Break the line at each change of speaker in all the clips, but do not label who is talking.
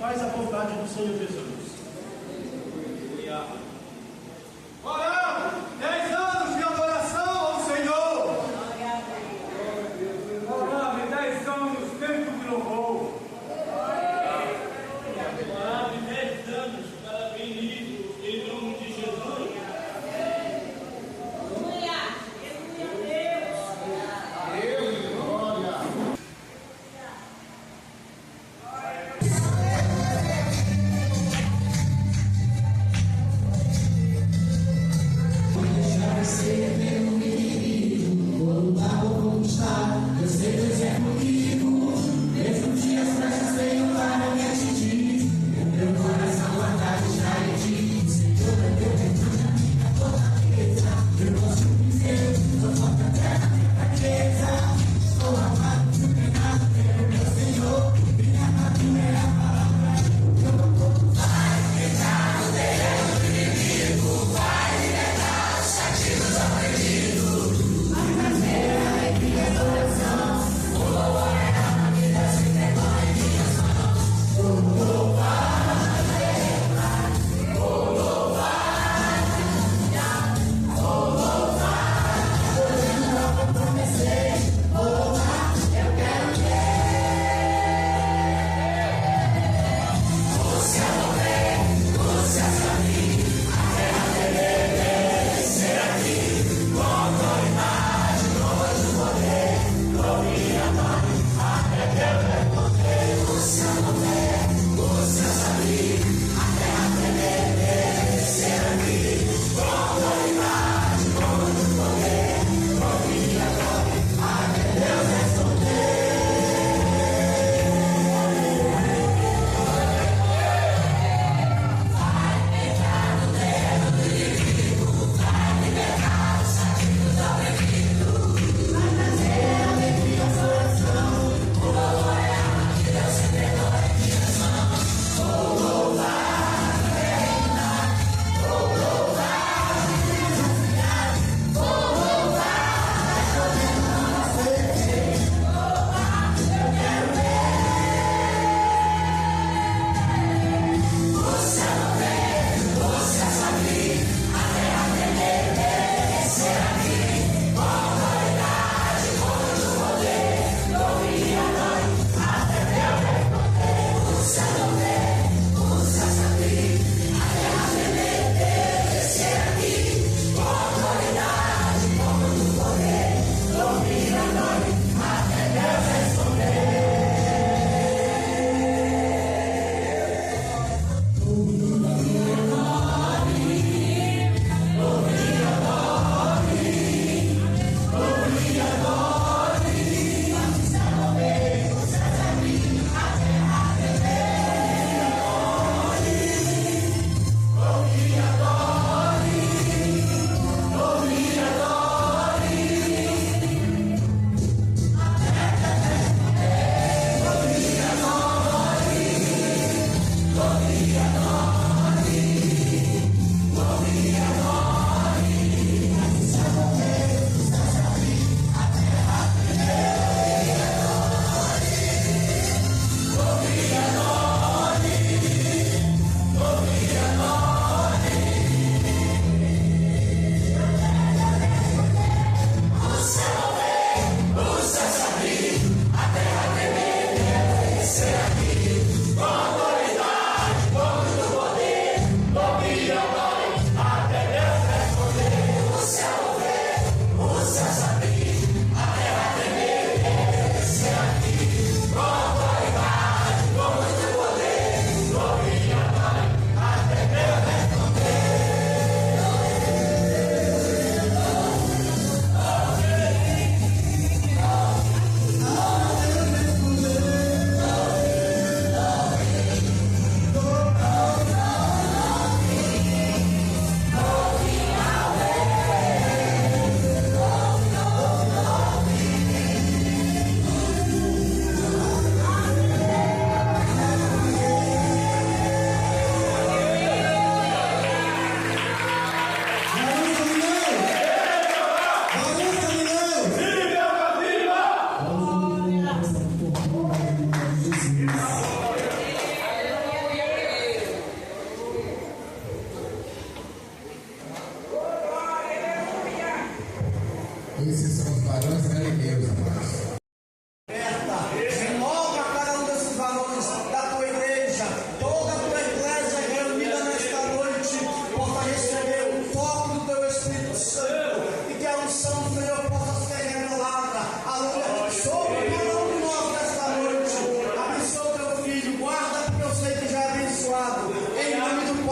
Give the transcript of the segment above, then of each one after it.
faz a vontade do Senhor Jesus.
Oramos 10 anos de adoração ao Senhor. Oramos 10 anos dentro de louvor.
Oramos 10 anos para bendito em nome de Jesus.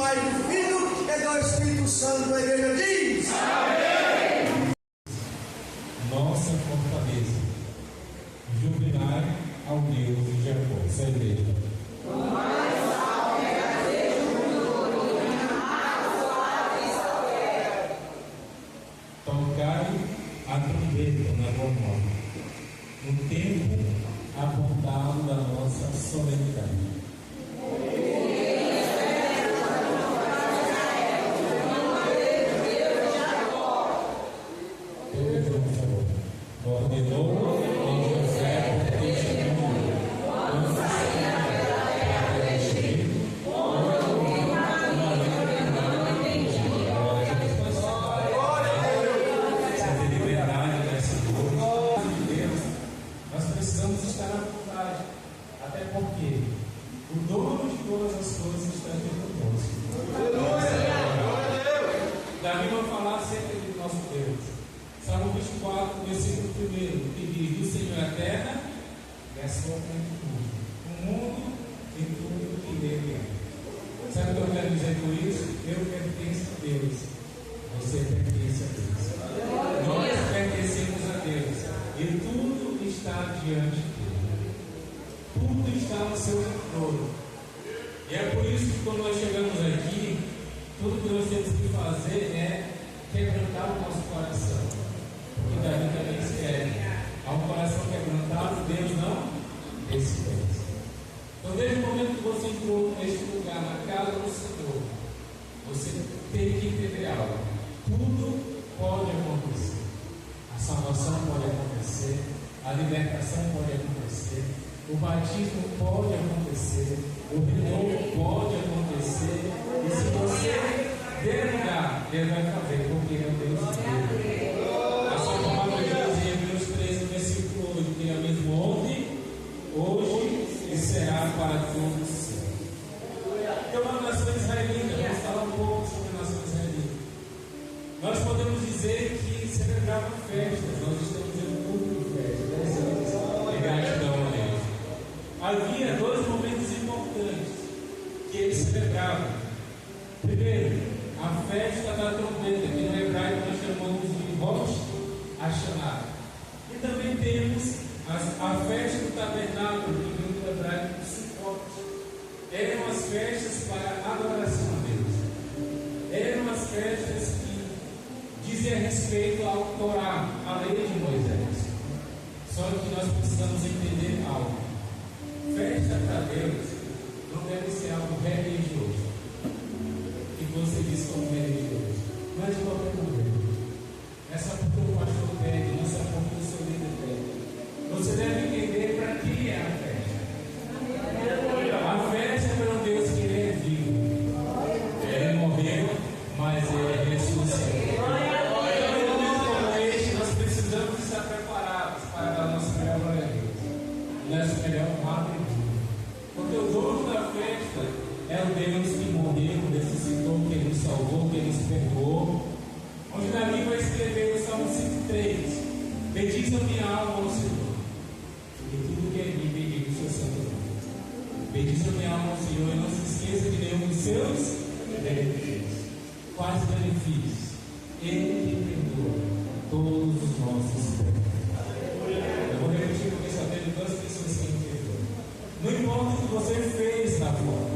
Pai, do Filho e do Espírito Santo. A igreja diz: amém.
Nossa fortaleza, jubilar ao Deus de Jacó. Essa é a igreja. Tocai a trombeta na boa nova, no tempo apontado da nossa solenidade. Ordenou em José o testemunho, nós precisamos estar à vontade, até porque o dono de todas as coisas está aqui conosco. Davi vai falar acerca do nosso Deus. Salmo 24, versículo 1, que diz: do Senhor é a terra e a sua plenitude, o mundo e tudo que nele é. Sabe o que eu quero dizer com isso? Eu pertenço a Deus, você pertence a Deus. Nós pertencemos a Deus e tudo está diante dele. Tudo está no seu controle. E é por isso que quando nós chegamos aqui, tudo que nós temos que fazer é quebrantar o nosso coração. Porque Davi também escreve: há um coração quebrantado, Deus não despreeza. Então, desde o momento que você entrou neste lugar, na casa do Senhor, você tem que entender algo. Tudo pode acontecer. A salvação pode acontecer, a libertação pode acontecer, o batismo pode acontecer, o renovo pode acontecer. E se você der lugar, Deus vai fazer, porque é o Deus de Deus. A sua palavra diz em Hebreus 13, versículo 8, que é o mesmo ontem, hoje e será para todos sempre. Então, a nação israelita, vamos falar um pouco sobre a nação israelita. Nós podemos dizer que celebravam festas, nós estamos em um culto de festa, 10 anos de gratidão a Deus. Havia dois momentos importantes que eles celebravam. Primeiro, a festa da trombeta, que no hebraico nós chamamos de Rosh Hashanah. E também temos a festa do tabernáculo, que vem do hebraico de Sukkot. Eram as festas para adoração a Deus. Eram as festas que diziam respeito ao Torá, à lei de Moisés. Só que nós precisamos entender algo. Festa para Deus não deve ser algo religioso. Que você diz como religioso. Não é de qualquer maneira. Essa porque o pastor pede, não é porque o seu líder pede. Você deve entender para que é a festa. A festa é para um Deus que ele é vivo. Ele morreu, mas ele ressuscitou. Então, em um momento como este, nós precisamos estar preparados para dar nossa melhor glória a Deus. Nosso melhor aleluia. Porque o dono da festa é o Deus que morreu, ressuscitou, que nos salvou, que nos perdoou. Onde Davi vai escrever o Salmo 103: bendize a minha alma ao Senhor, e tudo que é em mim bendiga o seu santo nome. Bendize a minha alma ao Senhor e não se esqueça de nenhum dos seus benefícios. Quais benefícios? Ele que perdoa todos os nossos pecados. Eu vou repetir porque só teve duas pessoas que me perdoam. Não importa o que você fez na fora.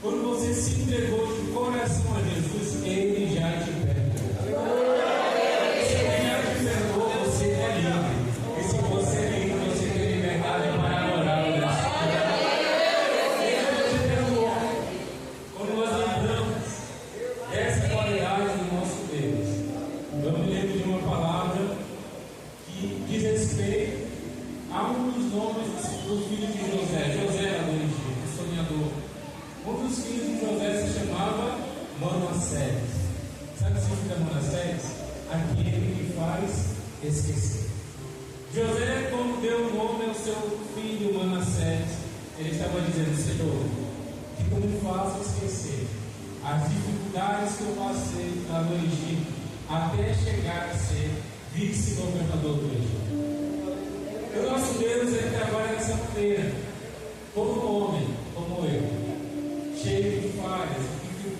Quando você se entregou de coração a Jesus, Ele já te perdoou. Se Ele já te perdoou, você é livre. E se você é livre, você tem liberdade para adorar o Deus. Ele já te perdoou. Quando nós lembramos dessa qualidade do nosso Deus, eu me lembro de uma palavra que diz respeito a um dos nomes dos filhos de José. José era do Egito, o sonhador. Um dos filhos de José se chamava Manassés. Sabe o que significa Manassés? Aquele que faz esquecer. José, quando deu o nome ao seu filho Manassés, ele estava dizendo: Senhor, que tu me faz esquecer as dificuldades que eu passei lá no Egito, até chegar a ser vice-governador do Egito. E o nosso Deus, ele trabalha dessa maneira. Todo homem, como eu, cheio de falhas, dificuldades,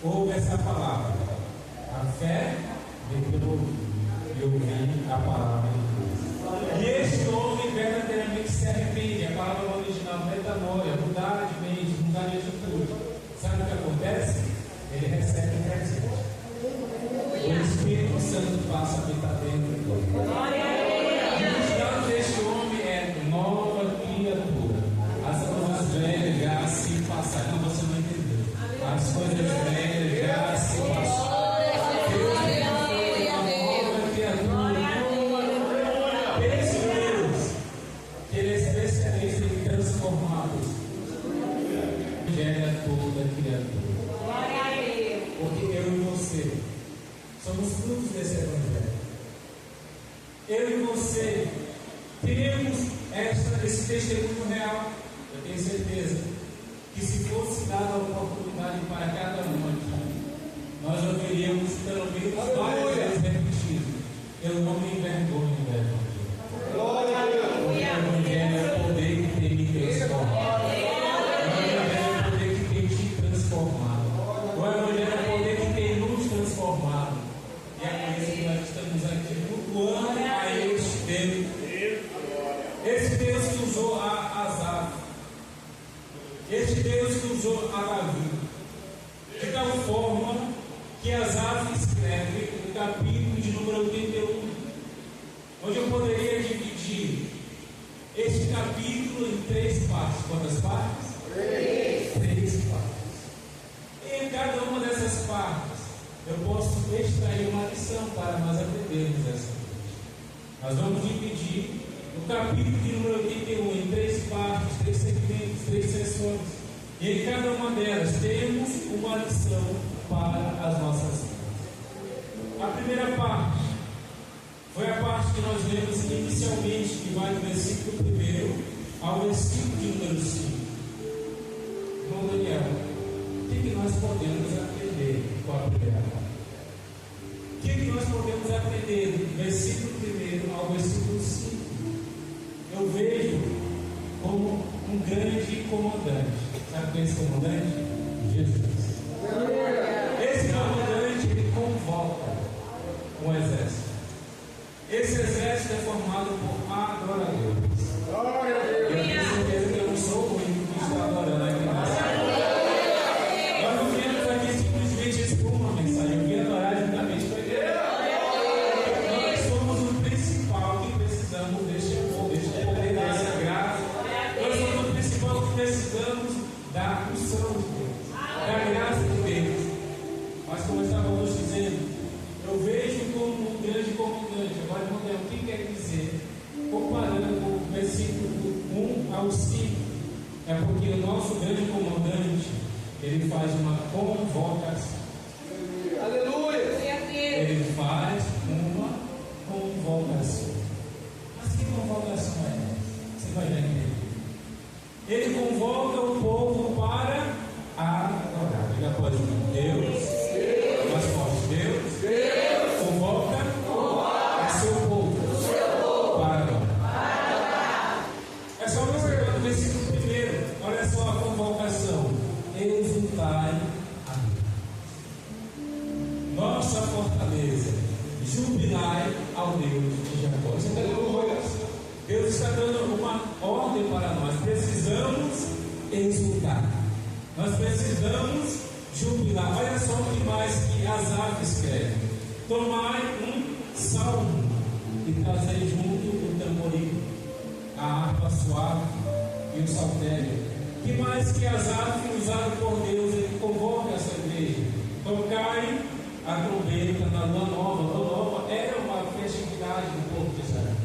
ouve essa palavra. A fé vem pelo ouvido, e ouvir a palavra de Deus. E este homem verdadeiramente se arrepende. A palavra original, metanoia, mudar de mente, mudar de atitude. Sabe o que acontece? Ele recebe o presente. O Espírito Santo passa a habitar dentro dele. E o estado deste homem é nova criatura. As coisas velhas já se passaram. Não, você não entendeu. As coisas velhas já se passaram. Toda criatura.
Glória a Deus.
Porque eu e você somos frutos desse evangelho. Eu e você temos esse testemunho real. Eu tenho certeza que se fosse dada a oportunidade para cada um aqui, nós ouviríamos pelo menos várias vezes repetido: eu não me envergonho do evangelho.
Glória a Deus.
Porque o evangelho é o poder que tem me transformado. O evangelho é o poder que tem nos transformado. E é por isso que nós estamos aqui cultuando a este Deus. Esse Deus que usou a Asaf. Este Deus que usou a Davi. De tal forma que Asaf escreve o capítulo de número 81, onde eu poderia dividir este capítulo em 3 partes. Quantas partes? 3 partes. Em cada uma dessas partes, eu posso extrair uma lição para nós aprendermos essa noite. Nós vamos dividir o capítulo de número 81 em 3 partes, 3 segmentos, 3 sessões. E em cada uma delas temos uma lição para as nossas vidas. A primeira parte foi a parte que nós lemos inicialmente, que vai do versículo 1 ao versículo de número 5. Irmão Daniel, o que nós podemos aprender com a primeira parte? O que nós podemos aprender do versículo 1 ao versículo 5? Eu vejo como um grande comandante. Sabe quem é esse comandante? Jesus. Esse comandante, ele convoca um exército. Esse exército é formado por adoradores. Eu tenho certeza que eu não sou o único que está adorando aqui na cidade. Nós não viemos aqui simplesmente expor uma mensagem, eu vim adorar juntamente com a igreja. Nós somos o principal que precisamos deste amor, deste poder, dessa graça. Nós somos o principal que precisamos da unção de Deus, da graça de Deus. Mas como estávamos dizendo, eu vejo como um grande comandante. Agora, irmão, o que quer dizer? Comparando o versículo 1 ao 5, é porque o nosso grande comandante, ele faz uma convocação.
Aleluia.
Ele faz uma convocação. Mas que convocação é essa? Você vai entender. Ele convoca o povo para adorar. Diga após mim: Deus, mais forte, Deus convoca o seu povo para adorar. É só observar no versículo 1. Olha só a convocação: exultai a Deus, nossa fortaleza, jubilai ao Deus de Jacó. Você está dando Deus está dando uma ordem para nós. Precisamos exultar. Nós precisamos jubilar. Olha só o que mais que Asaf escreve: tomai um salmo e trazei junto o tamborim, a harpa suave e o saltério. Que mais que Asaf, usado por Deus, ele convoca essa igreja: tocai a trombeta na lua nova. A lua nova era uma festividade do povo de Israel.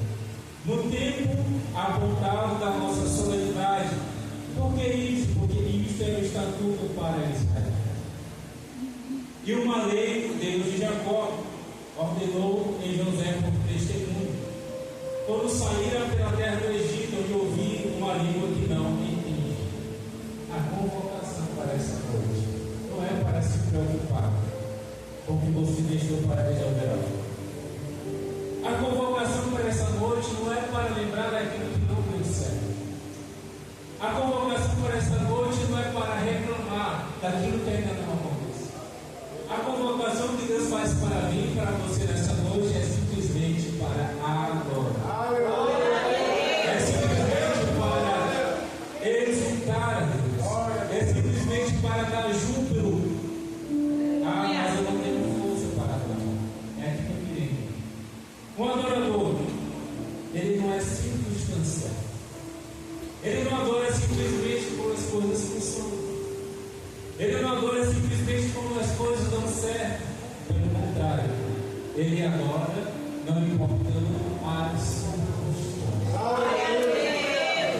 No tempo apontado da nossa solenidade. Por que isso? Porque isso é o estatuto para Israel. E uma lei do Deus de Jacó ordenou em José por testemunho. Quando saíram pela terra do Egito, onde ouvi uma língua que não entendi. A convocação para essa noite não é para se preocupar com o que você deixou para resolver a vida. A convocação para essa noite não é para lembrar daquilo que não deu certo. A convocação para essa noite não é para reclamar daquilo que ainda não aconteceu. mais para mim e para você nessa noite é simplesmente para adorar. É simplesmente para exultar a Deus. É simplesmente para dar júbilo. Ah, mas eu não tenho força para adorar. É aqui que eu queria. Um adorador, ele não é circunstancial. Ele não adora simplesmente como as coisas funcionam. Ele não adora simplesmente como as coisas dão certo. Pelo contrário, ele adora não importando as circunstâncias.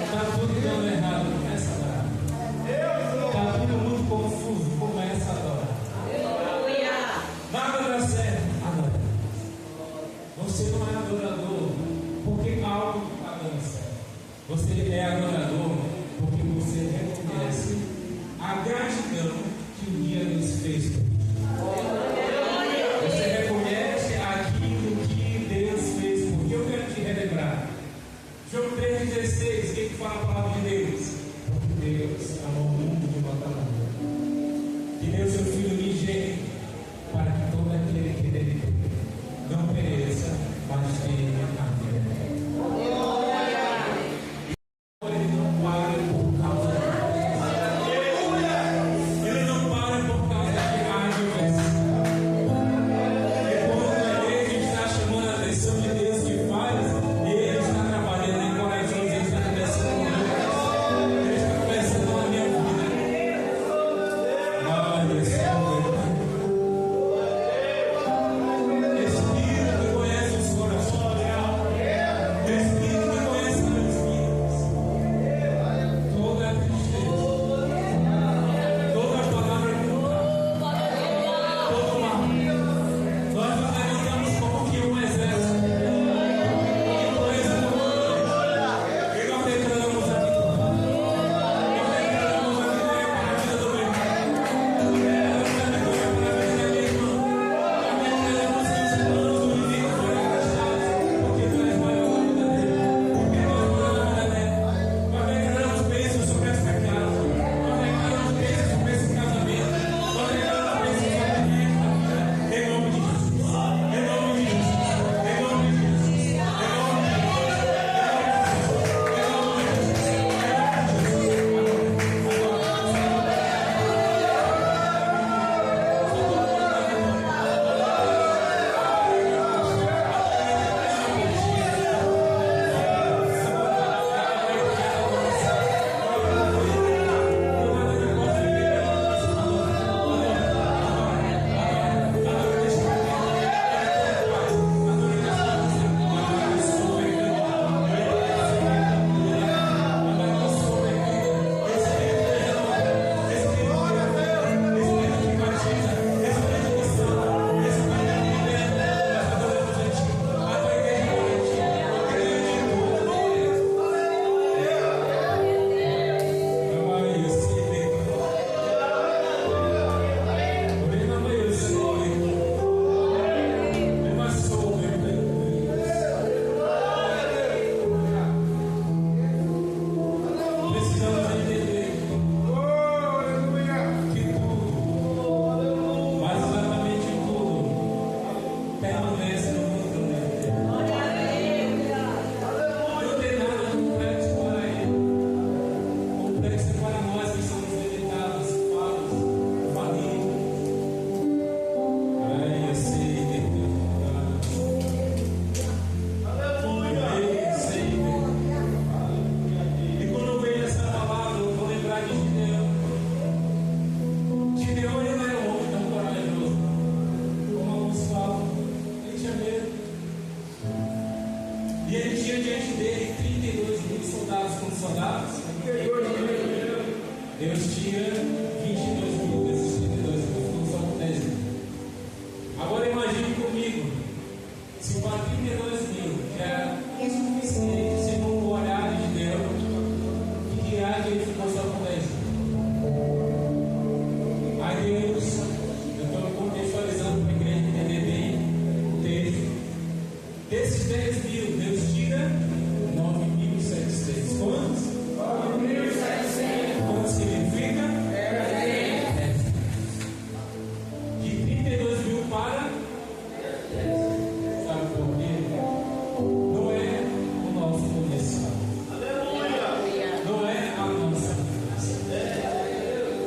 Está tudo dando errado, começa a adorar. Está tudo muito confuso, começa a adorar. Nada dá certo, adora. Você não é adorador porque algo está dando certo. Você é adorador porque você reconhece a gratidão que um dia nos fez. Você reconhece aquilo que Deus fez. Porque eu quero te relembrar. João 3,16, o que fala a palavra de Deus? Porque Deus amou o mundo de uma tal maneira que deu seu Filho unigênito para que todo aquele que nele crê não pereça, mas tenha a vida eterna.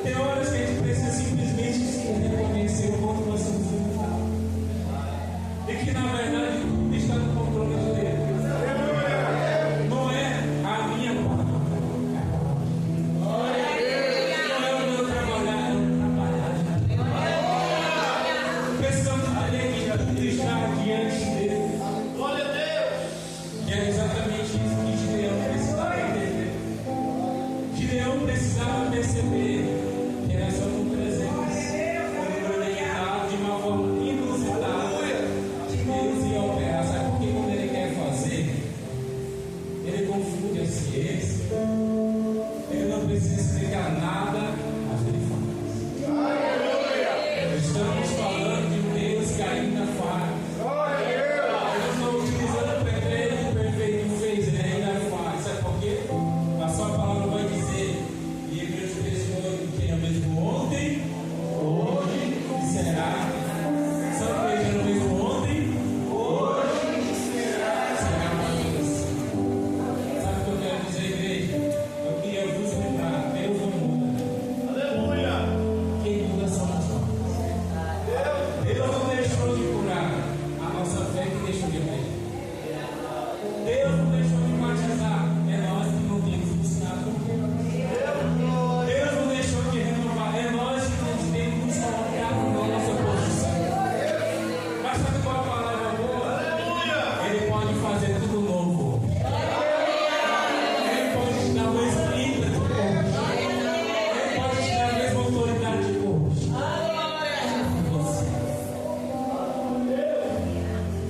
Tem horas que a gente precisa simplesmente se reconhecer o quanto nós somos limitados. E que na verdade tudo está no controle de Deus. Não é a minha parte. Não é o meu trabalhar, é o trabalhar. Precisamos entender que tudo está diante dele.
Glória a Deus.
E é exatamente isso que Gideão precisava entender. Gideão precisava perceber que era só com presença, de uma forma inusitada, que Deus ia operar. Sabe por que quando Ele quer fazer, Ele confunde a ciência, Ele não precisa explicar nada, mas Ele faz. Estamos falando de um Deus que ainda faz. Eu não estou utilizando o perfeito fez, Ele ainda faz. Sabe por quê? A sua palavra vai dizer em Hebreus 13:8 que é o mesmo ontem, hoje e será. Sabe o que é o mesmo ontem, hoje e será para todos. Sabe o que eu quero dizer, igreja? Eu queria vos lembrar, Deus não muda.
Aleluia.
Quem muda somos nós. Deus não deixou de curar a nossa fé que deixou de crer. Deus não deixou de batizar, é nós que não temos buscado. Deus não deixou de renovar, é nós que não temos colocado na nossa posição. Mas sabe qual é a palavra boa? Ele pode fazer tudo novo. Ele pode te dar o espírito de hoje. Ele pode te dar a mesma autoridade de hoje.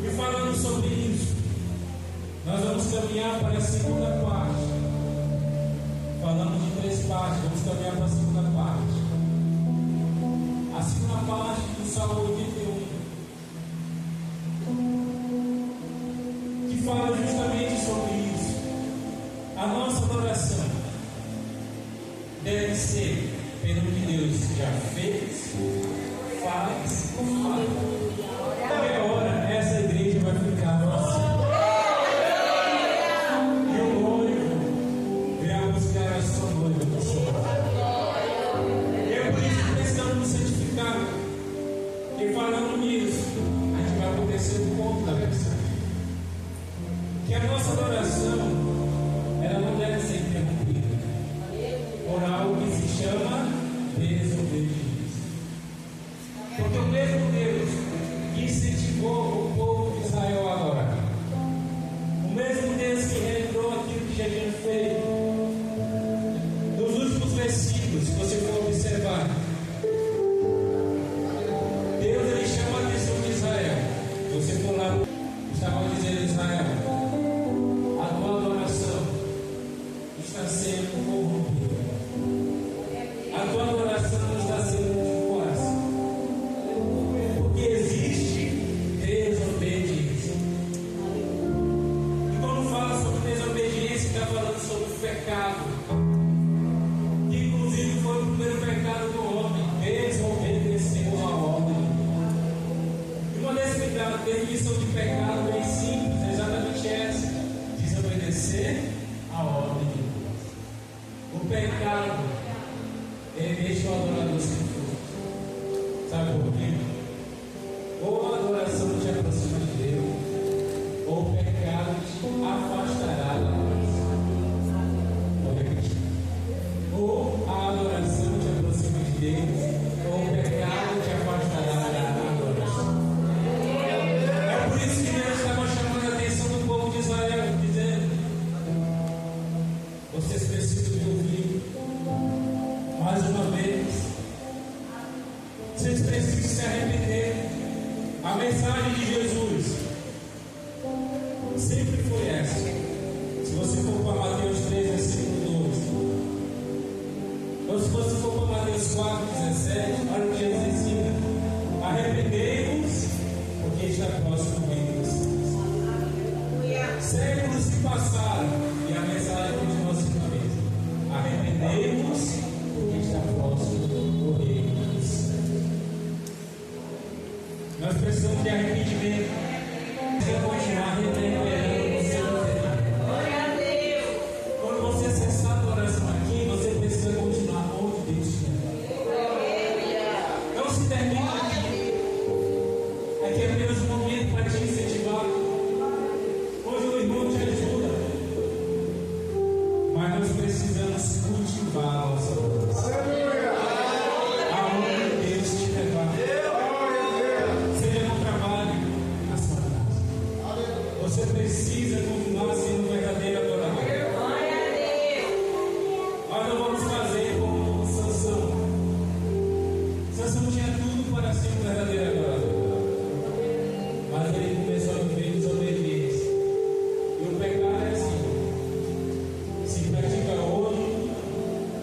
E falando sobre isso, nós vamos caminhar para a segunda parte. Falamos de 3 partes, vamos caminhar para a segunda parte. A segunda parte do Salmo 81, que fala justamente sobre isso. A nossa adoração deve ser pelo que Deus já fez, faz ou fala. Qualquer hora essa igreja vai ficar assim. E o noivo virá buscar a sua noiva do Senhor. E é por isso que precisamos nos santificar. E falando nisso, a gente vai acontecer o ponto da mensagem. Que a nossa adoração, ela não deve ser interrompida por algo que se chama desobediência. Porque o mesmo Deus que incentivou o povo de Israel a adorar, o mesmo Deus que relembrou aquilo que já tinha feito, nos últimos versículos, se você for observar, Deus ele chama a atenção de Israel. Se você for lá, estava dizendo Israel, a tua adoração está sendo corrompida. A tua adoração não está sendo de coração. Porque existe desobediência. E quando fala sobre desobediência, está falando sobre o pecado. Que inclusive foi o primeiro pecado do homem. Desobedeceu a ordem. E uma definição de pecado bem simples, é exatamente essa: desobedecer a ordem de Deus. O pecado deixa o adorador sem fruto. Sabe por quê? Ou a adoração te aproxima de Deus, ou o pecado te afastará da adoração. Vou repetir. Ou a adoração te aproxima de Deus, ou o pecado te afastará da adoração. É por isso que Deus estava chamando a atenção do povo de Israel, dizendo: vocês precisam de ouvir mais uma vez. Vocês precisam se arrepender. A mensagem de Jesus sempre foi essa. Se você for para Mateus 3, versículo 12, ou se você for para Mateus 4, 17, olha o que Jesus ensina: arrependei-vos, porque está próximo o reino dos céus. Séculos se passaram e a mensagem continua sendo a mesma: arrependei-vos, porque está próximo o reino dos céus. Nós precisamos de arrependimento. Precisamos continuar reverberando o seu interior. Quando você cessar a oração aqui, você precisa continuar onde Sansão tinha tudo para ser um verdadeiro adorador, mas ele começou a viver desobediência. E o pecado é assim: se pratica hoje,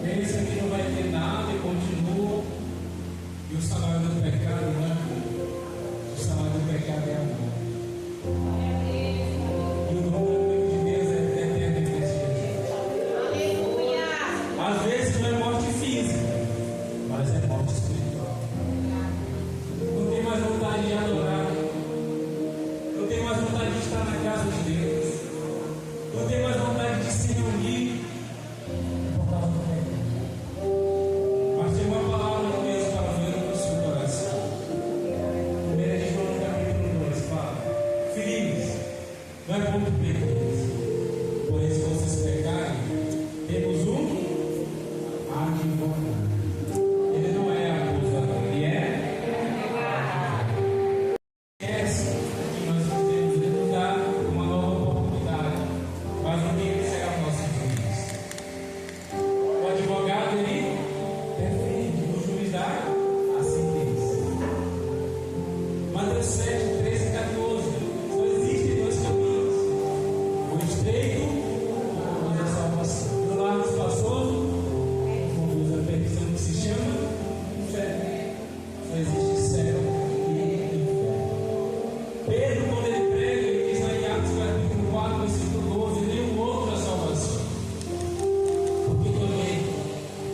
pensa que não vai ter nada e continua. E o salário do pecado não é amor. O salário do pecado é amor. E o nome de Deus é eterno em Cristo Jesus. Às vezes não é morte física, mas é morte espiritual. Não tem mais vontade de adorar. Não tem mais vontade de estar na casa de Deus. Não tem mais vontade de se reunir por causa do pecado. Mas tem uma palavra de Deus para ver no seu coração. 1 João capítulo 2 fala: filhos, não é ponto pequenos, porém se vocês pecarem, temos um advogado. Ele não é acusador, ele é advogado. Esquece que nós podemos lhe dar uma nova oportunidade, mas o que será o nosso juiz? O advogado, ele defende, o juiz dá a sentença. Mateus 7, 13 e 14. Só existem dois caminhos: o estreito e a salvação. Do lado espaçoso, conduz a perdição, que se chama inferno. Só existe céu e inferno. Pedro, quando ele prega, ele diz lá em Atos capítulo 4, versículo 12: nenhum outro a salvação, porque também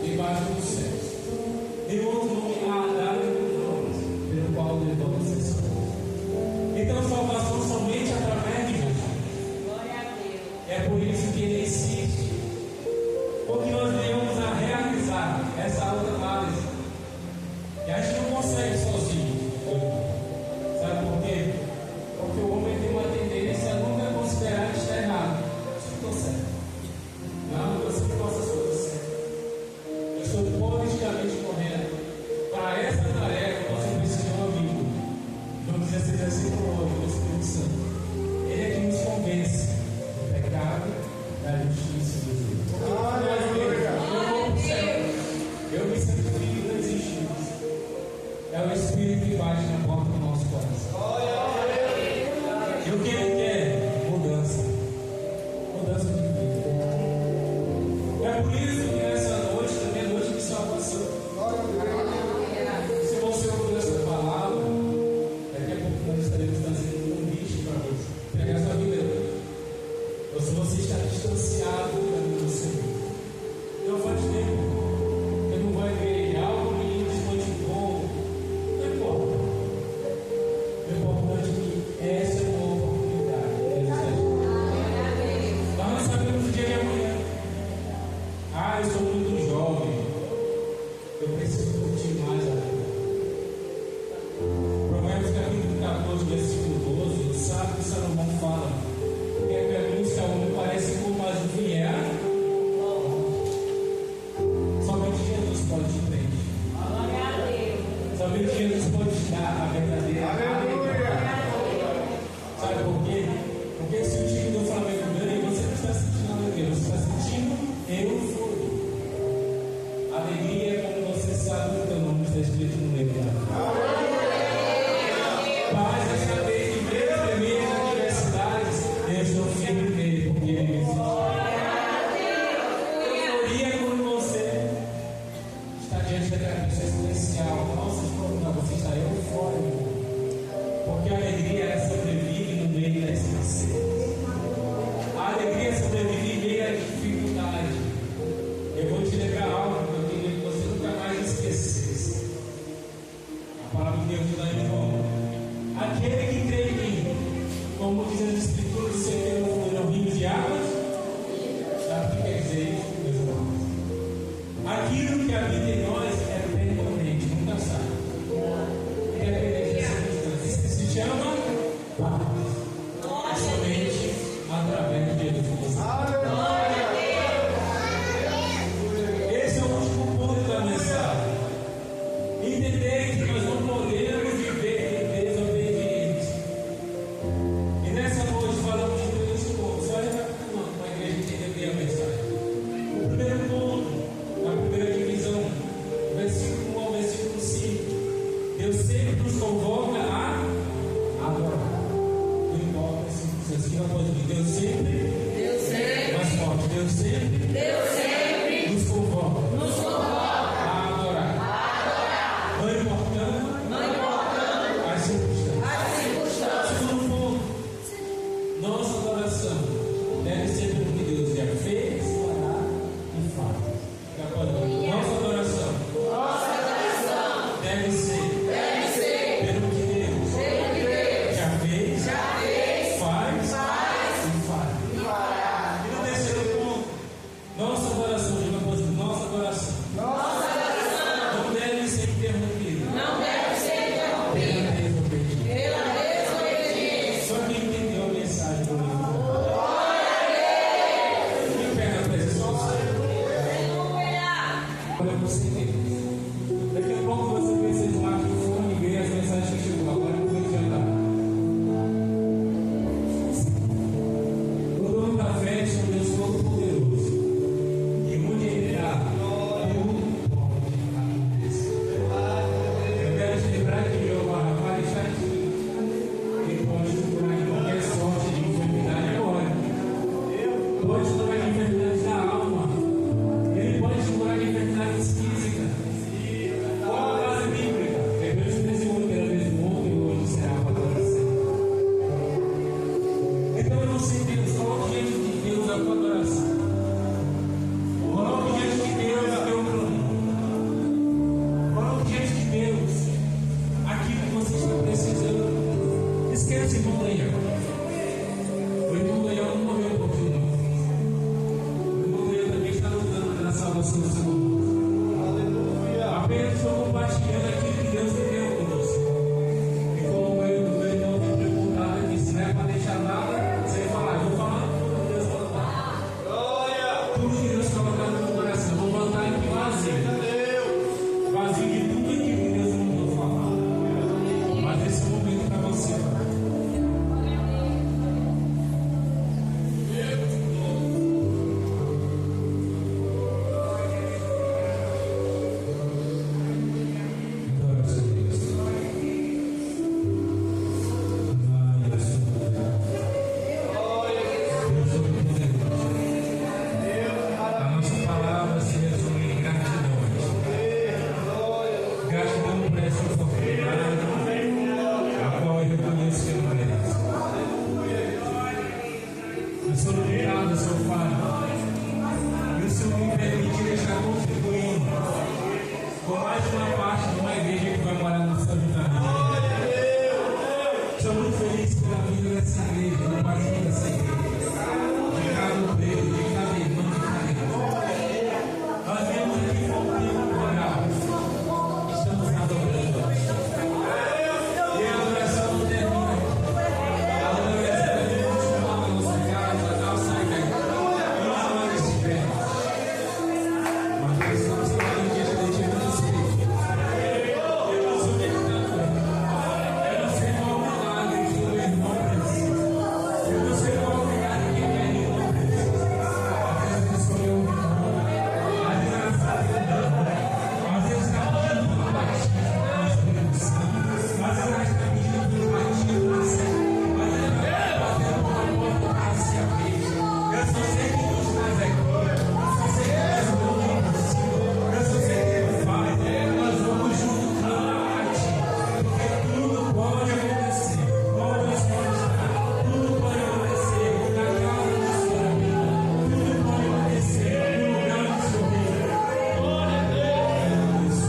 debaixo dos céus nenhum outro nome há dado entre os homens pelo qual devemos ser salvos. Então, salvação somente através de Jesus. É por isso que ele insiste, porque nós venhamos a realizar essa outra análise. E a gente não consegue sozinho. Sabe por quê? Porque o homem tem uma tendência a nunca considerar que está errado. Eu estou certo. Não, eu sempre faço as coisas certas. Eu estou politicamente correto. Para essa tarefa, você precisa de um amigo. Vamos dizer esse versículo hoje, do Espírito Santo. Ele é que nos convence do pecado, da justiça e do juízo. Eu vou para o céu. Eu me santifico, não existe isso. É o Espírito que bate na porta do nosso coração. E o que ele quer? Mudança. Mudança de vida. É por isso que nessa noite também é noite de salvação. Se você ouviu essa palavra, daqui a pouco nós estaremos fazendo um convite para você pegar sua vida hoje. Ou se você está distanciado do caminho do Senhor, não faz tempo. Você não vai ver algo que desmotivou. Não importa. O importante é que essa é uma oportunidade que Deus está dando. Nós não sabemos o dia de amanhã. Eu sou muito jovem. Eu preciso curtir mais a vida. Provérbios capítulo 14, versículo 12. Sabe que Salomão fala: porque a caminho cada um parece como as do vinhedo. Somente Jesus pode te preencher. Somente Jesus pode te dar a verdadeira alegria. Sabe por quê? Porque se o time do Flamengo ganha, você não está sentindo alegria, você está sentindo euforia. Alegria é como você sabe que o teu nome está escrito no livro da vida. Paz é saber que mesmo em meio às adversidades, eu estou firme nele, porque ele existe. Euforia é quando você está diante daquela pessoa especial. Nossa, não, você está eufórico. Porque a alegria ela sobrevive no meio da escassez. A alegria sobrevive em meio à dificuldade. Eu vou te lembrar algo que eu queria que você nunca mais esquecesse. A palavra de Deus está em João: aquele que crê em mim, como diz as Escrituras, se eu fluíram rios de águas. Sabe o que quer dizer isso, meus irmãos? Aquilo que habita em nós é permanente, nunca sai. Independente das circunstâncias. Isso se chama paz. É somente através de Jesus. Esse é o uma parte de uma igreja que vai morar no São Vitória. Estou muito feliz pela vida dessa igreja, no partido dessa igreja. De cada obreiro, de cada irmão, de cada irmão. Nós viemos aqui com um tempo moral. Estamos adorando. E a adoração não termina. A adoração é de continuar na nossa casa, ao sair daqui. E não há desse pé. Mas nós estamos trabalhando diante de Deus. Eu não sou meditando. Eu não sei qual milagre que o irmão precisa. Eu não sei qual milagre que o irmão precisa. Às vezes escolheu um irmão. Às vezes ela sabe que não. Às vezes está pedindo uma batida na exposição. Às vezes ela está pedindo uma batida na série. Às vezes ela está batendo uma porta para se abrir. Eu só sei que Deus faz aqui. Eu só sei que Deus ouve o Senhor. Eu só sei que Ele faz. Nós vamos junto com a arte. Porque tudo pode acontecer. Onde nós podemos estar. Tudo pode acontecer na casa do Senhor. Tudo pode acontecer no lugar do Senhor. Glória a Deus.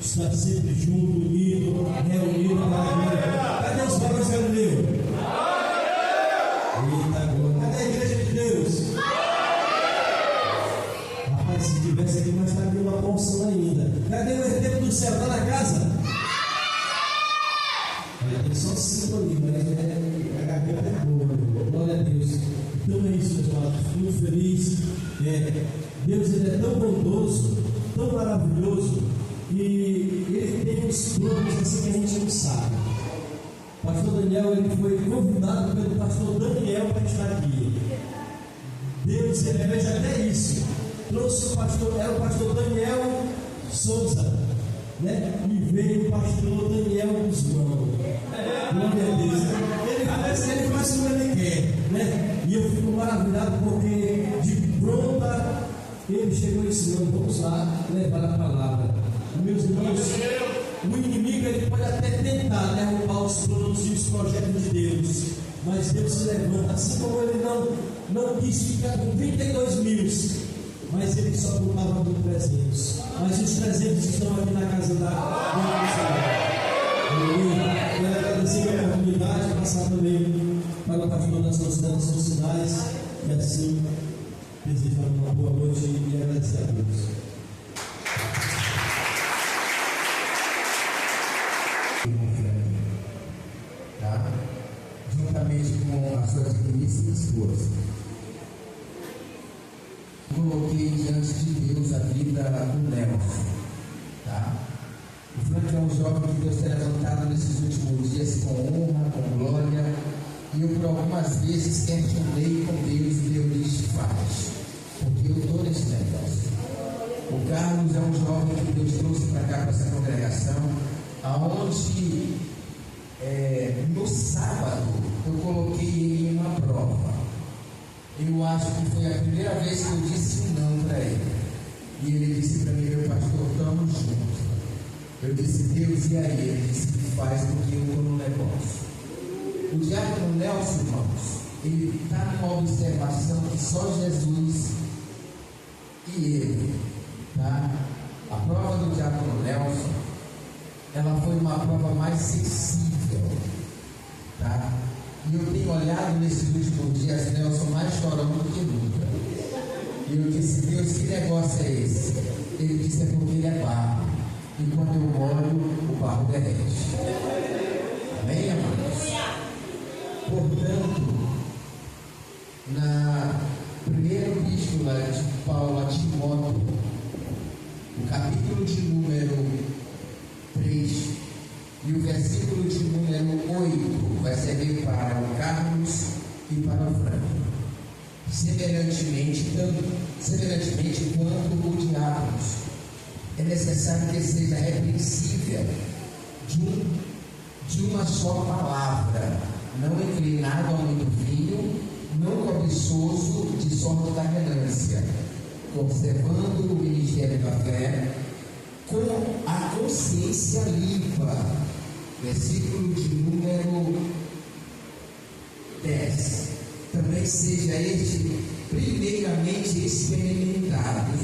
Está sempre junto, unido, reunido para a glória. Cadê os valores galileus? Eita glória. Cadê a igreja de Deus? Rapaz, se tivesse aqui, nós estaríamos uma porção ainda. Cadê o herdeiro do céu? Está na casa? Tem só 5 ali, mas a garganta é boa. Glória a Deus. Então é isso, pessoal. Fico muito feliz. Deus ele é tão bondoso, tão maravilhoso. E ele tem uns planos assim que a gente não sabe. O pastor Daniel ele foi convidado pelo pastor Daniel para estar aqui. Deus ele fez até isso. Trouxe o pastor, era o pastor Daniel Souza, né? E veio o pastor Daniel Guzmão. Glória a Deus. Ele faz como ele quer, né? E eu fico maravilhado porque de pronta ele chegou ensinando. Vamos lá levar a palavra. Meus irmãos, o inimigo ele pode até tentar derrubar os planos e os projetos de Deus, mas Deus se levanta, assim como ele não quis ficar com 32 mil, mas ele só contava com 300. Mas os 300 estão aqui na casa da Senhora. nós estamos dando são sinais, e assim desejar uma boa noite e agradecer a Deus.
Tá? Juntamente com a sua digníssima esposa, coloquei diante de Deus a vida do Nelson. Tá? O Frank é um jovem que Deus tem levantado nesses últimos dias com honra, com glória, e eu por algumas vezes questionei com Deus e Deus disse: faz, porque eu estou nesse negócio. O Carlos é um jovem que Deus trouxe para cá, para essa congregação, aonde no sábado eu coloquei ele em uma prova. Eu acho que foi a primeira vez que eu disse um não para ele. E ele disse para mim: meu pastor, estamos juntos. Eu disse: Deus, e aí? Ele disse: faz, porque eu estou no negócio. O diácono Nelson, irmãos, ele está numa observação que só Jesus e ele, tá? A prova do diácono Nelson, ela foi uma prova mais sensível, tá? E eu tenho olhado nesses últimos dias Nelson mais chorando do que nunca. E eu disse: Deus, que negócio é esse? Ele disse: é porque ele é barro, e quando eu molho, o barro derrete. Amém, amados? Portanto, na primeira epístola de Paulo a Timóteo, o capítulo de número 3 e o versículo de número 8 vai servir para o Carlos e para o Franco. Semelhantemente quanto o diáconos, é necessário que seja repreensível de uma só palavra, não inclinado ao muito vinho, não cobiçoso de sorte da ganância, conservando o ministério da fé com a consciência limpa. Versículo de número 10. Também seja este primeiramente experimentados,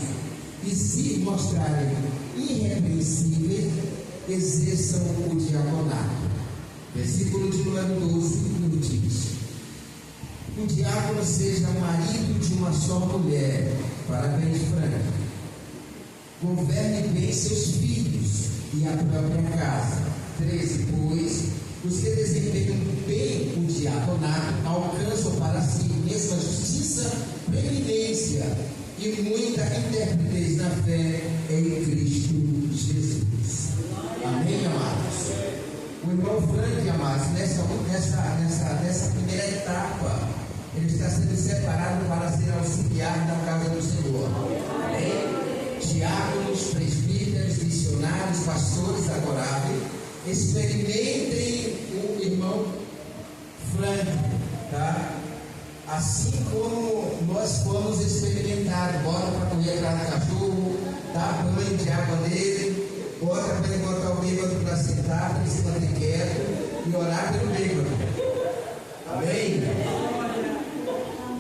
e se mostrarem irrepreensíveis, exerçam o diaconato. Versículo de número 12 nos diz: o diácono seja marido de uma só mulher, para bem franco. Governe bem seus filhos e a própria casa. 13. Pois os que desempenham bem o diaconato alcançam para si mesma justiça, preeminência e muita interpretez na fé em Cristo Jesus. Amém, amados? O irmão Frank, amados, nessa primeira etapa, ele está sendo separado para ser auxiliar da casa do Senhor. Amém? Diáconos, presbíteros, missionários, pastores adoráveis, experimentem o irmão Frank, tá? Assim como nós fomos experimentar, bota para correr atrás do cachorro, dá banho de água nele, bota para ele botar o bêbado para sentar, para ele se manter quieto e orar pelo bêbado. Amém?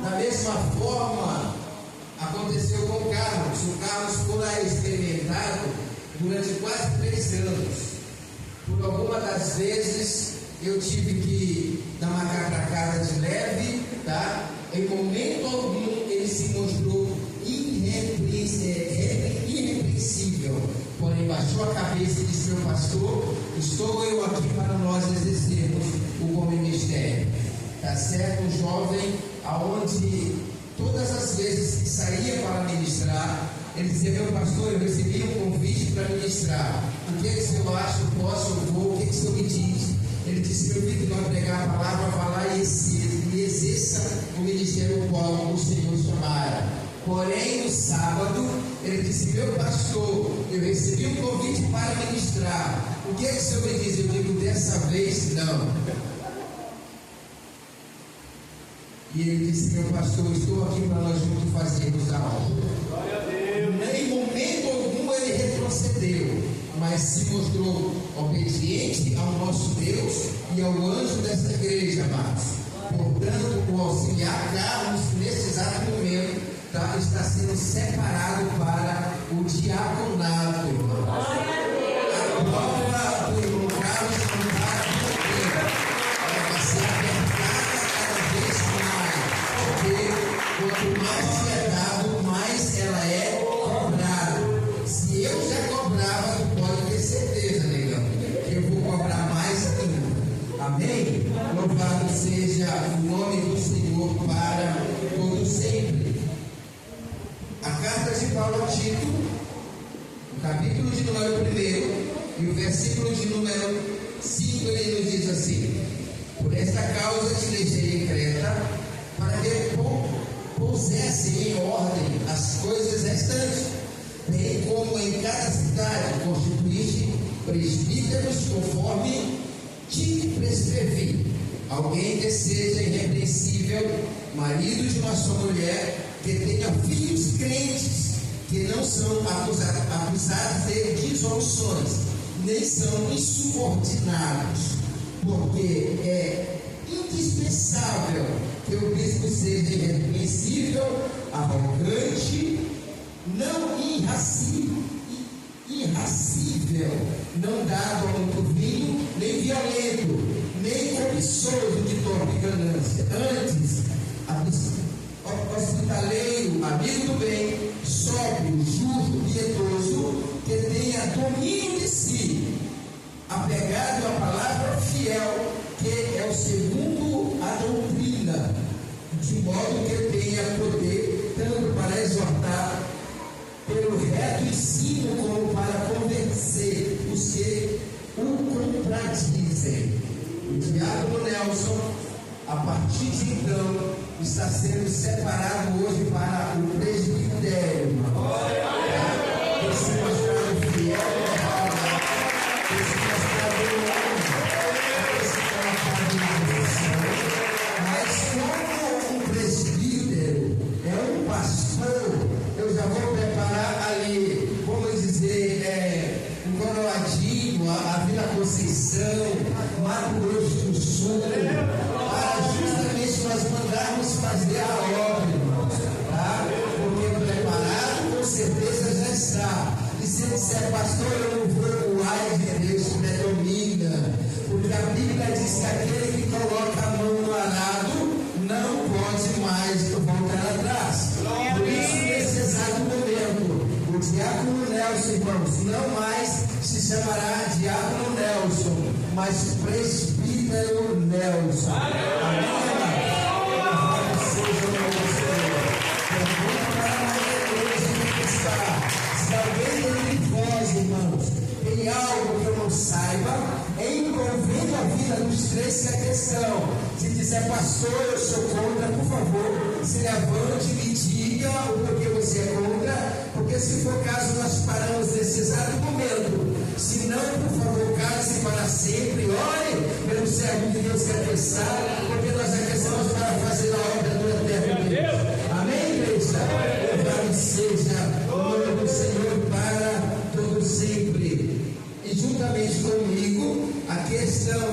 Da mesma forma, aconteceu com o Carlos. O Carlos foi experimentado durante quase 3 anos. Por alguma das vezes eu tive que dar uma cartacada de leve, tá? Em momento algum ele se mostrou irrepreensível, porém baixou a cabeça e disse: meu pastor, estou eu aqui para nós exercermos o bom ministério. Tá certo? Um jovem aonde todas as vezes que saía para ministrar, ele dizia: meu pastor, eu recebi um convite para ministrar. O que é que o senhor acha? Eu posso, eu vou? O que é que o senhor me diz? Ele disse: meu filho, nós pregar a palavra, falar e exerça o ministério ao qual o Senhor chamara. Porém, no sábado, ele disse: meu pastor, eu recebi um convite para ministrar. O que é que o senhor me diz? Eu digo: dessa vez, não. E ele disse: meu pastor, estou aqui para nós juntos fazermos a obra. Em momento algum ele retrocedeu, mas se mostrou obediente ao nosso Deus e ao anjo desta igreja, amados. Portanto, o auxiliar Carlos, nesse exato momento, está sendo separado para o diaconato, irmão. A prova do irmão Carlos não vai ser apertada cada vez mais. Louvado seja o nome do Senhor para todo sempre. A carta de Paulo a Tito, o capítulo de número 1 e o versículo de número 5, ele nos diz assim: por esta causa te deixei em Creta, para que pusesse em ordem as coisas restantes, bem como em cada cidade constituíste presbíteros conforme te prescrevi, alguém que seja irrepreensível, marido de uma só mulher, que tenha filhos crentes, que não são acusados de dissoluções, nem são insubordinados, porque é indispensável que o bispo seja irrepreensível, arrogante, não irracível, não dado a muito vinho, nem violento, nem cobiçoso de torpe ganância, antes hospitaleiro, amigo do bem, sóbrio, justo, piedoso, que tenha domínio de si, apegado à palavra fiel, que é o segundo a doutrina, de modo que tenha poder tanto para exortar pelo reto ensino como para convencer os que o contradizem. O diácono Nelson, a partir de então, está sendo separado hoje para o presbitério. Tem se mostrado fiel à palavra, tem se mostrado mas como um presbítero é um pastor, eu já vou preparar ali, vamos dizer, um Coroadinho, a Vila Conceição, Mato Grosso do Sul, para justamente nós mandarmos fazer a obra, irmãos, tá? Porque preparado com certeza já está. E se ele disser, pastor, eu não vou, o ai de Deus predomina, porque a Bíblia diz que aquele que coloca a mão no arado não pode mais voltar atrás. Por isso, nesse exato momento, o diácono Nelson, irmãos, não mais se chamará diácono Nelson, mas presbítero Nelson. Amém, amado? Seja o nome do Senhor. Pergunta para a igreja que está. Se alguém entre vós, irmãos, tem algo que eu não saiba, envolvendo a vida dos três, que é a questão. Se disser, pastor, eu sou contra, por favor, se levante e me diga o porquê você é contra, porque se for caso, nós paramos nesse exato momento. Se não, por favor, case para sempre, ore pelo servo de Deus que é pensar, porque nós aqui estamos para fazer a obra do eterno Deus. Amém, igreja? Louvado seja o nome do Senhor para todo sempre. E juntamente comigo, aqui estão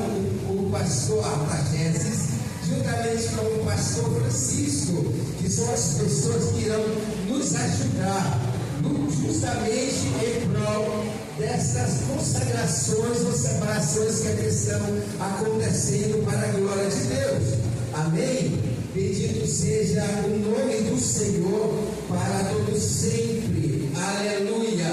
o pastor Artaxerxes, juntamente com o pastor Francisco, que são as pessoas que irão nos ajudar justamente em prol destas consagrações ou separações que estão acontecendo para a glória de Deus. Amém? Bendito seja o nome do Senhor para todos sempre. Aleluia.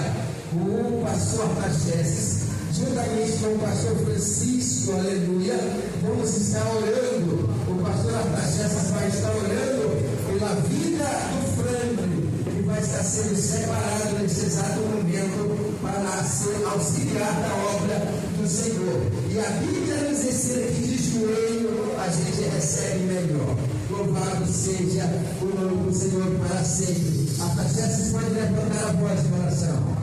O pastor Artaxerxes, juntamente com o pastor Francisco, aleluia, vamos estar orando. O pastor Artaxerxes vai estar orando pela vida do frango, que vai estar sendo separado nesse exato momento para ser auxiliar da obra do Senhor. E a Bíblia nos ensina que de joelho a gente recebe melhor. Louvado seja o nome do Senhor para sempre. Artaxerxes pode levantar a voz de oração.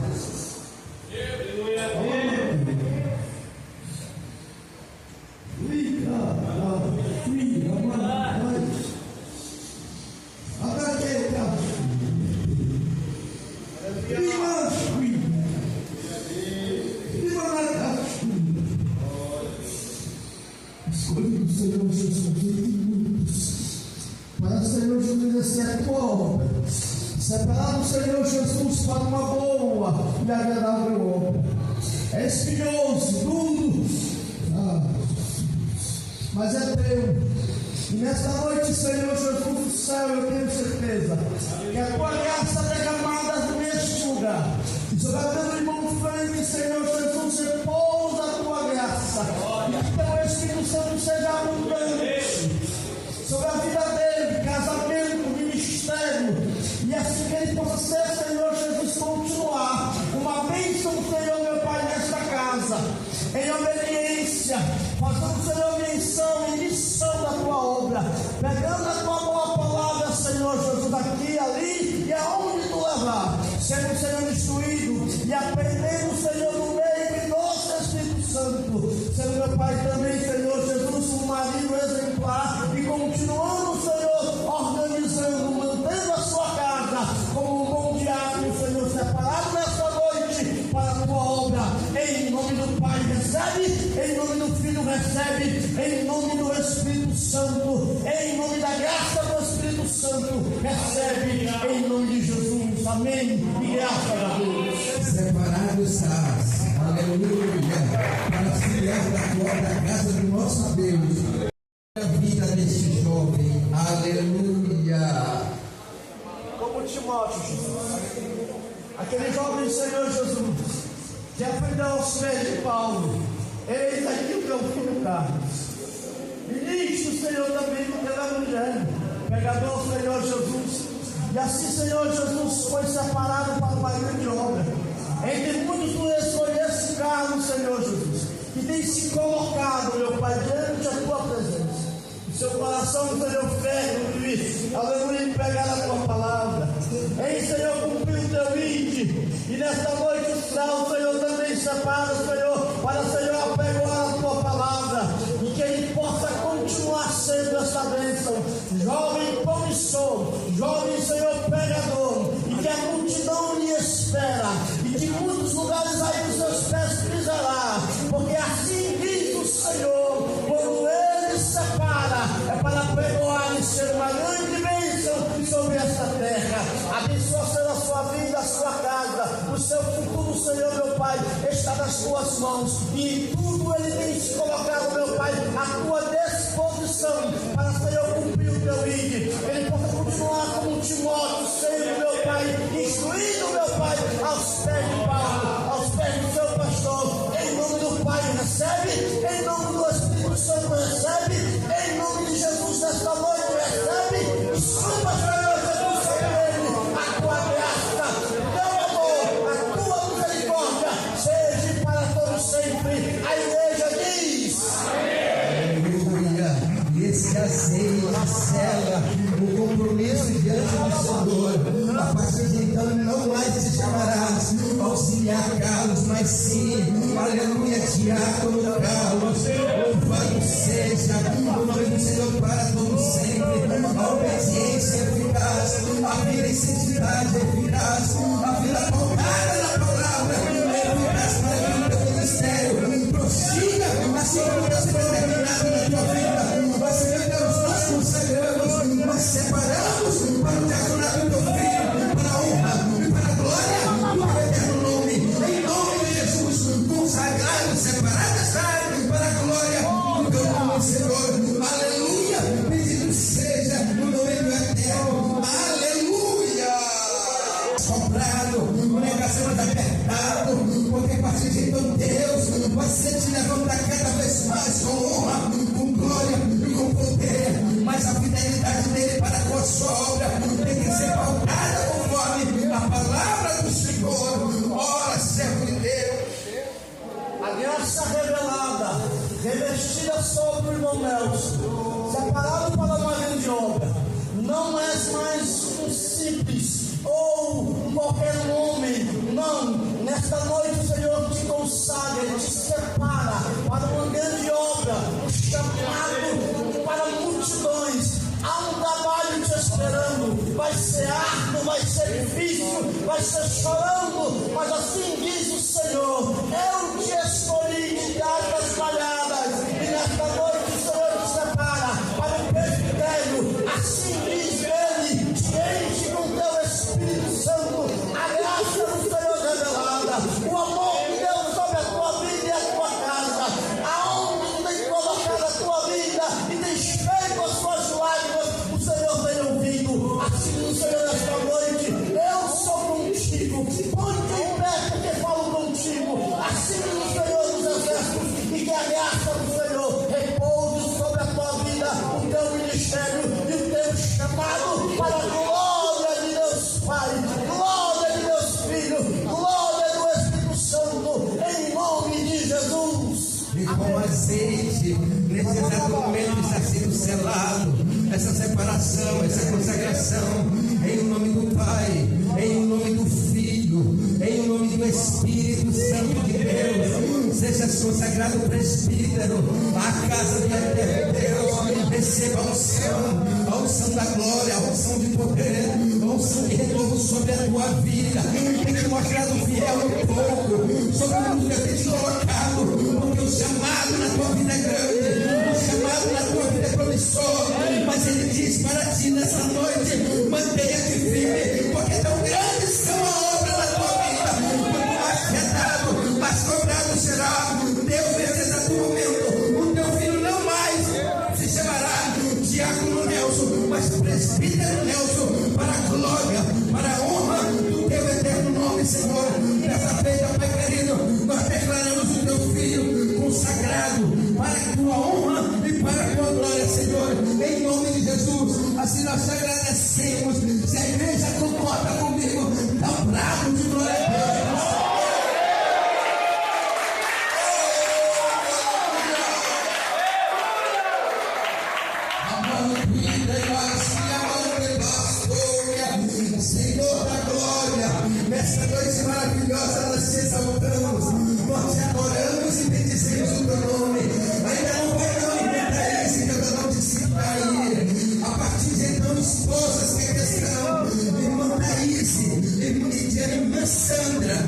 Separar o Senhor Jesus para uma boa e agradável obra. É espinhoso, duro, mas é teu. E nesta noite, Senhor Jesus do céu, eu tenho certeza que a tua graça derramada neste lugar, e sobre a vida do irmão Frank, Senhor Jesus, repousa a tua graça, e que teu Espírito Santo seja abundante fazendo, Senhor, menção e missão da tua obra, pegando a tua boa palavra, Senhor Jesus, aqui, ali e aonde tu levar, sendo, Senhor, instruído e aprendendo, Senhor, no meio do nosso Espírito Santo, sendo, meu Pai, também, Senhor Jesus, um marido exemplar e continuando, Senhor, organizando, mantendo a sua casa como um bom diácono, Senhor, separado nessa noite para a tua obra. Em nome do Pai recebe, em nome do Filho recebe, em nome do Espírito Santo, em nome da graça do Espírito Santo recebe, em nome de Jesus. Amém. E graças a Deus.
Separado estás, aleluia, para auxiliar da casa do nosso Deus. A vida deste jovem, aleluia.
Como Timóteo, Jesus, aquele jovem Senhor Jesus, que aprendeu aos pés de Paulo, eis aqui o teu filho Carlos, ministro, Senhor, também do teu evangelho, pregador, Senhor Jesus, e assim, Senhor Jesus, foi separado para uma grande obra. Entre muitos tu escolheste Carlos, Senhor Jesus, que tem se colocado, meu Pai, diante da tua presença. O seu coração, Senhor, ferro de aleluia, em pegar a tua palavra. Em, Senhor, cumprir o teu índio. E nesta noite o céu, Senhor, também separa, Senhor, para, Senhor, apegar a tua palavra. E que ele possa continuar sendo essa bênção. Jovem promissor, jovem, Senhor, pregador. E que a multidão lhe espera. E que muitos lugares aí dos seus pés pisará. Porque assim diz o Senhor, quando ele separa, é para pregoar e ser uma grande bênção sobre esta terra. Abençoa, Senhor, a sua vida, a sua casa, o seu futuro, Senhor, meu Pai, está nas tuas mãos. E em tudo ele tem se colocado, meu Pai, à tua disposição, para, Senhor, cumprir o teu ídolo. Ele possa continuar como Timóteo, sendo, meu Pai, instruindo, meu Pai, aos pés de Paulo, aos pés do seu pastor. Em nome do Pai recebe, em nome do Espírito Santo recebe, em nome de Jesus nesta noite recebe. Desculpa, Senhor Jesus, a tua graça, o teu amor, a tua misericórdia seja para todos sempre. A igreja diz
Aleluia. E esse azeite sela o compromisso diante do Senhor. A partir de então não mais te chamarás auxiliar Carlos, mas sim, aleluia, diácono Carlos. Louvado seja o nome do Senhor para todo sempre. A obediência eficaz, a vida em santidade eficaz, a vida pautada na palavra eficaz para que o teu ministério prossiga assim como Deus tem determinado na tua vida. Mas, meu Deus, nós consagramos, nós separamos para o diaconato do teu filho, para a honra e para a glória do teu eterno nome. Em nome de Jesus, consagrado, separado está para a glória do teu nome, Senhor. Aleluia. Bendito seja o nome do eterno. Aleluia. Comprado, negação apertado, porque a partir de então Deus vai ser te levantar cada vez mais com honra, com glória e com poder. Mas a fidelidade dele para com a sua obra tem que ser pautada conforme a palavra do Senhor. Ora, servo de Deus.
a graça revelada, revestida sobre o irmão Nelson, separado para uma grande obra. Não és mais um simples ou qualquer homem, não. Nesta noite o Senhor te consagra, te separa para uma grande obra, um chamado para multidões. Há um trabalho te esperando, vai ser árduo, vai ser difícil, vai ser chorando, mas assim diz o Senhor: eu te escolhi de cartas malhadas, e nesta noite o Senhor te separa para o presbitério. Assim diz ele: te enche com teu Espírito Santo, a graça do Senhor revelada, o amor de Deus sobre a tua vida e a tua casa, aonde tu tem colocado a tua vida e tens feito as suas lágrimas, o Senhor tem ouvido. Assim diz o Senhor nesta noite: eu sou contigo.
com azeite. Nesse exato momento está sendo selado essa separação, essa consagração, em nome do Pai, em nome do Filho, em nome do Espírito Santo de Deus. Seja consagrado presbítero, a casa do eterno Deus. Receba a unção da glória, a unção de poder, a unção de renovo sobre a tua vida. Tem te mostrado fiel no pouco, sobre o que eu tenho te colocado, porque o chamado na tua vida é grande, o chamado na tua vida é promissor. Mas ele diz para ti nessa noite: mantenha-te firme, porque tão grandes são a obra na tua vida. Quanto mais te é dado, mais cobrado será. Deus, nesse exato momento, o teu filho não mais se chamará diácono Nelson, mas presbítero Nelson, para a glória, para a honra do teu eterno nome, Senhor. Nessa feita, Pai querido, nós declaramos o teu filho consagrado para a tua honra e para a tua glória, Senhor, em nome de Jesus. Assim nós te agradecemos. Se a igreja concorda comigo, dá um brado de glória a Deus. Senhor da glória, nessa noite maravilhosa nós te exaltamos, nós te adoramos e bendizemos o teu nome. Ainda não vai não inventa isso, que eu não disse cair. A partir de então, esposas que questão, irmã Thaís e irmã Sandra,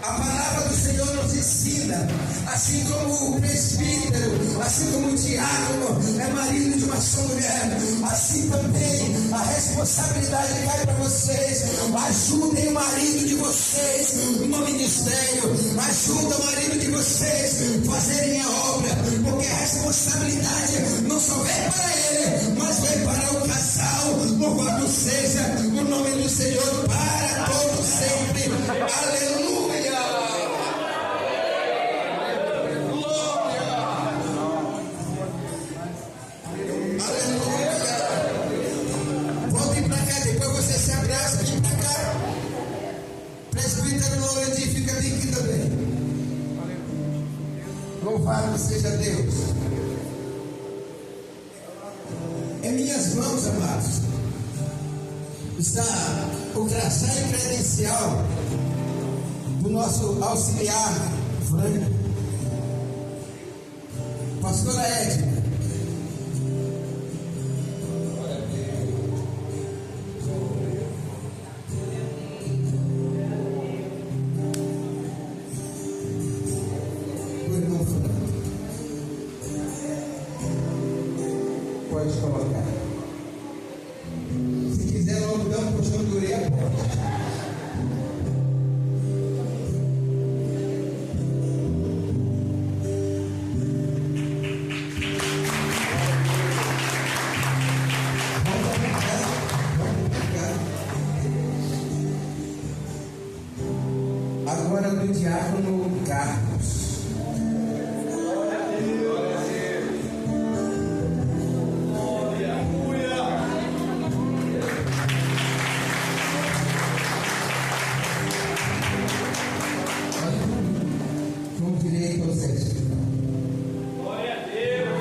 a palavra do Senhor nos ensina, assim como o presbítero, assim como o diácono é marido de uma só mulher, assim também a responsabilidade cai para vocês. Ajudem o marido de vocês no ministério, ajuda o marido de vocês a fazerem a obra, porque a responsabilidade não só vem para ele, mas vem para o casal. Louvado seja o nome do Senhor para todos sempre. Aleluia. Voltem para cá, depois você se abraça, vem para cá. Presbítero Lourdes, fica bem aqui também. Louvado seja Deus. Em minhas mãos, amados, está o crachá e credencial do nosso auxiliar Franco, pastora Edna. Pode colocar. Se quiser, logo dá um puxão de orelha, pode. Agora do diácono Carlos. Com direito ao sexto.
Glória a Deus.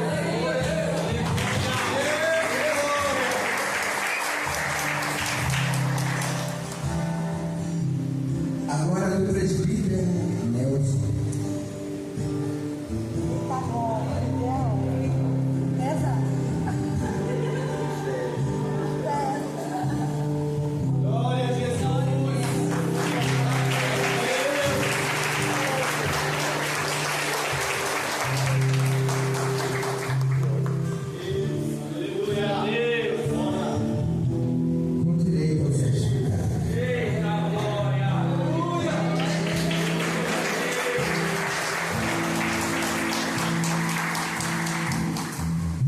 Agora do presbítero Nelson.
Tá bom, pesa.
Glória a Jesus. Aleluia a Deus.
Com direito ao sexto.
Eita glória. Aleluia.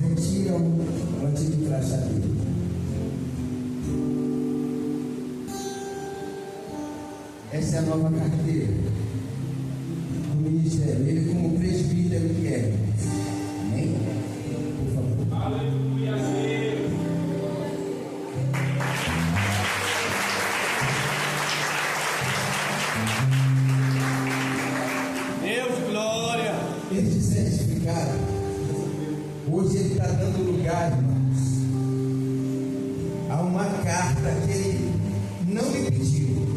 Retiram o antigo crachá dele. Essa é a nova carteira do ministério. Ele como presbítero que é. Amém? Por favor.
Aleluia a Deus.
Deus, glória.
Hoje Ele está dando lugar, irmãos, a uma carta que Ele não me pediu.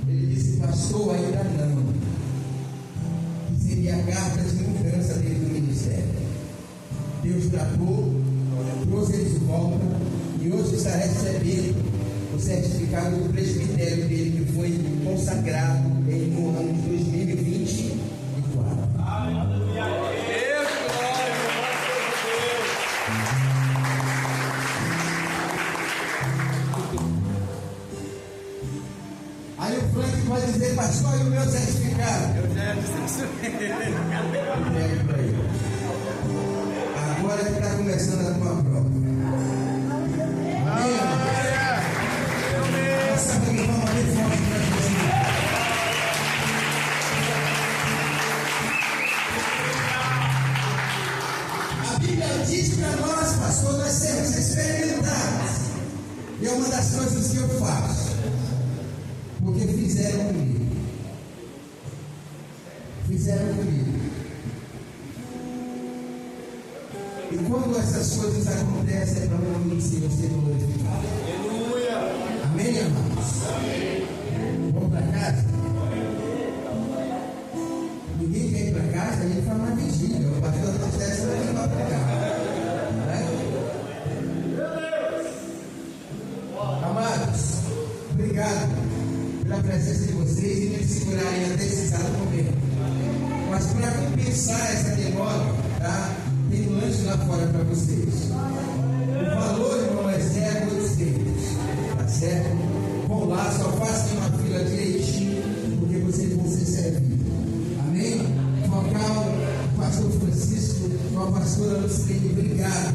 Ele disse: pastor, ainda não. Que seria a carta de mudança dele do ministério. Deus tratou, trouxe ele de volta e hoje está recebendo o certificado do presbitério dele, que foi consagrado no ano de 2024. Aí o Frank pode dizer: pastor, e o meu certificado? Eu já disse isso. Agora que está começando a tua prova. Amém? Essa foi uma forte para você. A Bíblia diz para nós, pastor, nós sermos experimentados. E é uma das coisas que eu faço. Porque fizeram comigo. Fizeram comigo. E quando essas coisas acontecem, é para o nome do Senhor ser glorificado.
Aleluia.
Amém, irmãos? Vamos para casa? Ninguém quer ir para casa, a gente faz uma vigília. O pastor da festa vai levar para cá. Amados, obrigado pela presença de vocês e me segurarem até esse exato momento. Mas para compensar essa demora, tá? Tem lanche lá fora para vocês. O valor, irmão, é 0,800. Tá certo? Vão lá, só façam uma fila direitinho, porque vocês vão ser servidos. Amém? Vocal, pastor Francisco, com a pastora Lucilene, obrigado,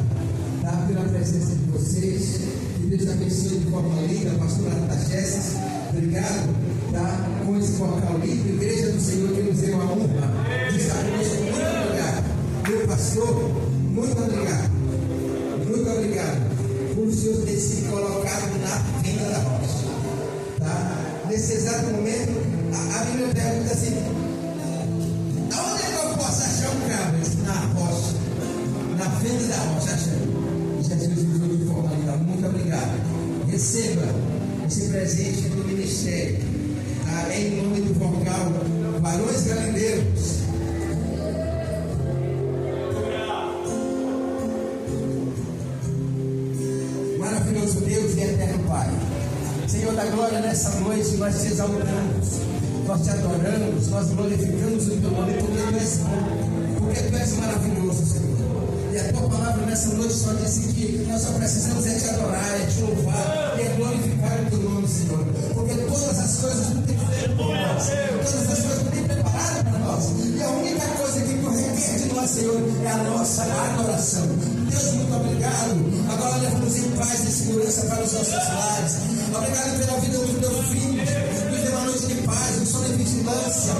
tá? Pela presença de vocês. Que Deus abençoe de forma linda. A pastora Artaxerxes, obrigado, tá? Com esse vocal lindo. Igreja do Senhor, que nos deu a honra de estar conosco. Muito obrigado. Meu pastor, muito obrigado. Muito obrigado por o Senhor ter se colocado na vinda da rocha. Tá? Nesse exato momento, a Bíblia pergunta assim: aonde é que eu posso achar um cabra? Na rocha. Na frente da rocha, achando. E Jesus usou de forma linda. Muito obrigado. Receba esse presente do ministério. Tá? Em nome do vocal Varões Galileus. Maravilhoso Deus e eterno Pai, Senhor da glória, nessa noite nós te exaltamos, nós te adoramos, nós glorificamos o teu nome, porque tu és bom, porque tu és maravilhoso, Senhor. E a tua palavra nessa noite só disse que nós só precisamos é te adorar, é te louvar, é glorificar o teu nome, Senhor, porque todas as coisas tu tens feito por nós, todas as coisas tu tens preparado para nós, e a única coisa que tu requer de nós, Senhor, é a nossa adoração. Deus, muito obrigado. Agora leva-nos em paz e segurança para os nossos lares. Obrigado pela vida dos teus filhos. Nos dê uma noite de paz, um sono de vigilância,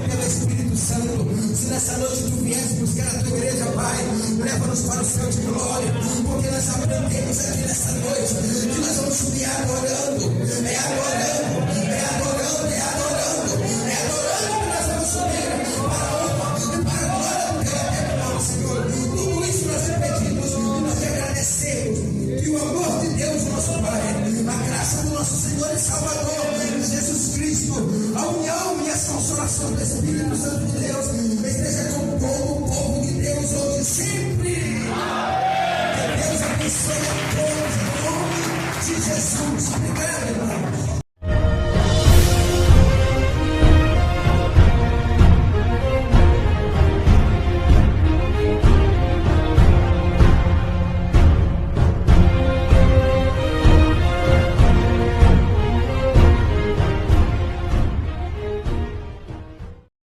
pelo Espírito Santo. Se nessa noite tu viesse buscar a tua igreja, Pai, leva-nos para o céu de glória, porque nós aprendemos aqui nessa noite que nós vamos subir adorando. É adorando, é adorando, é adorando, é adorando que nós vamos subir para a honra e para a glória do teu eterno nome, Senhor. Tudo isso nós te pedimos e nós te agradecemos. Que o amor de Deus, nosso Pai, a graça do nosso Senhor e Salvador Jesus Cristo, a união e as consolações do Espírito Santo de Deus